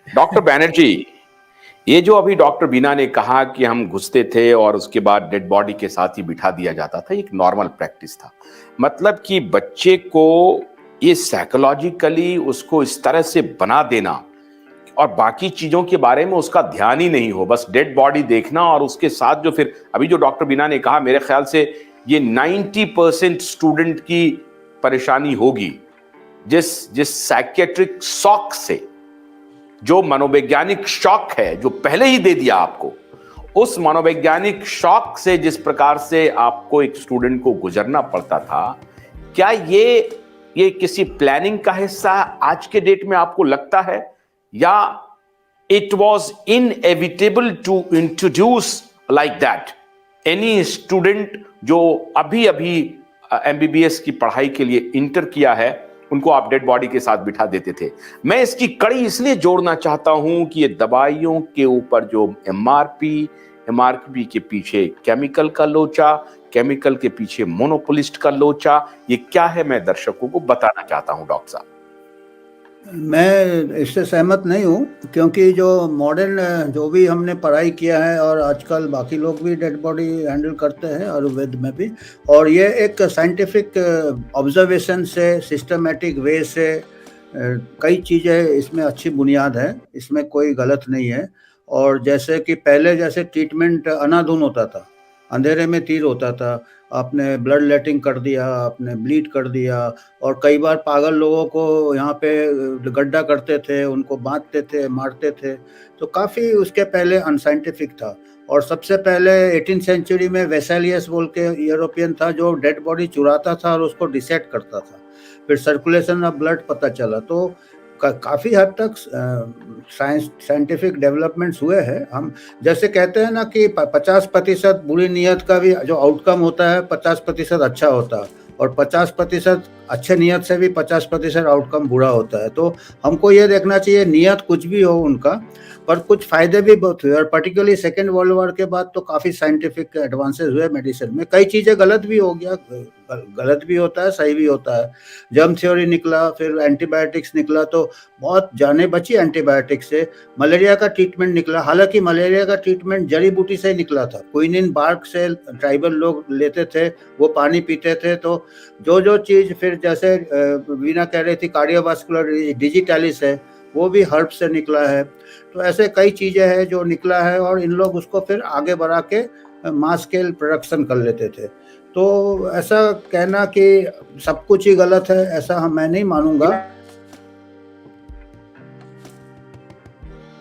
Doctor Banerjee, ये जो अभी डॉक्टर बीना ने कहा कि हम घुसते थे और उसके बाद डेड बॉडी के साथ ही बिठा दिया जाता था, एक नॉर्मल प्रैक्टिस था। मतलब कि बच्चे को ये साइकोलॉजिकली उसको इस तरह से बना देना और बाकी चीजों के बारे में उसका ध्यान ही नहीं हो, बस डेड बॉडी देखना और उसके साथ जो फिर अभी जो डॉक्टर बीना ने कहा, मेरे ख्याल से ये 90% स्टूडेंट की परेशानी होगी, जिस जिस साइकेट्रिक शॉक से, जो मनोवैज्ञानिक शॉक है जो पहले ही दे दिया आपको, उस मनोवैज्ञानिक शॉक से जिस प्रकार से आपको एक स्टूडेंट को गुजरना पड़ता था, क्या ये किसी प्लानिंग का हिस्सा आज के डेट में आपको लगता है, या it was inevitable to introduce like that? Any student जो अभी अभी एमबीबीएस की पढ़ाई के लिए इंटर किया है, उनको आप डेड बॉडी के साथ बिठा देते थे। मैं इसकी कड़ी इसलिए जोड़ना चाहता हूं कि ये दवाइयों के ऊपर जो एमआरपी के पीछे केमिकल का लोचा, केमिकल के पीछे मोनोपोलिस्ट का लोचा, ये क्या है, मैं दर्शकों को बताना चाहता हूं। डॉक्टर साहब, मैं इससे सहमत नहीं हूँ, क्योंकि जो मॉडर्न जो भी हमने पढ़ाई किया है और आजकल बाकी लोग भी डेड बॉडी हैंडल करते हैं आयुर्वेद में भी, और ये एक साइंटिफिक ऑब्जर्वेशन से, सिस्टमेटिक वे से कई चीज़ें इसमें अच्छी बुनियाद है, इसमें कोई गलत नहीं है। और जैसे कि पहले जैसे ट्रीटमेंट अंधाधुंध होता था, अंधेरे में तीर होता था, आपने ब्लड लेटिंग कर दिया, आपने ब्लीड कर दिया, और कई बार पागल लोगों को यहाँ पे गड्ढा करते थे, उनको बांधते थे, मारते थे, तो काफ़ी उसके पहले अनसाइंटिफिक था। और सबसे पहले 18th सेंचुरी में वेसेलियस बोल के यूरोपियन था जो डेड बॉडी चुराता था और उसको डिसेक्ट करता था, फिर सर्कुलेशन ऑफ ब्लड पता चला। तो काफ़ी हद तक साइंटिफिक डेवलपमेंट्स हुए हैं। हम जैसे कहते हैं ना कि 50% बुरी नीयत का भी जो आउटकम होता है 50% अच्छा होता है, और 50% अच्छे नियत से भी 50% आउटकम बुरा होता है। तो हमको ये देखना चाहिए, नियत कुछ भी हो उनका, पर कुछ फायदे भी बहुत हुए। और पर्टिकुलरली सेकेंड वर्ल्ड वॉर के बाद तो काफ़ी साइंटिफिक एडवांसेस हुए मेडिसिन में। कई चीज़ें गलत भी हो गया, गलत भी होता है, सही भी होता है। जर्म थ्योरी निकला, फिर एंटीबायोटिक्स निकला, तो बहुत जानें बची एंटीबायोटिक्स से। मलेरिया का ट्रीटमेंट निकला, हालांकि मलेरिया का ट्रीटमेंट जड़ी बूटी से निकला था, क्विनिन बार्क से ट्राइबल लोग लेते थे, वो पानी पीते थे। तो जो चीज़ फिर जैसे वीना कह रही थी कार्डियोवास्कुलर डिजिटलिस है, वो भी हर्ब से निकला है। तो ऐसे कई चीज़ें हैं जो निकला है, और इन लोग उसको फिर आगे बढ़ा के मास स्केल प्रोडक्शन कर लेते थे। तो ऐसा कहना कि सब कुछ ही गलत है, ऐसा मैं नहीं मानूंगा।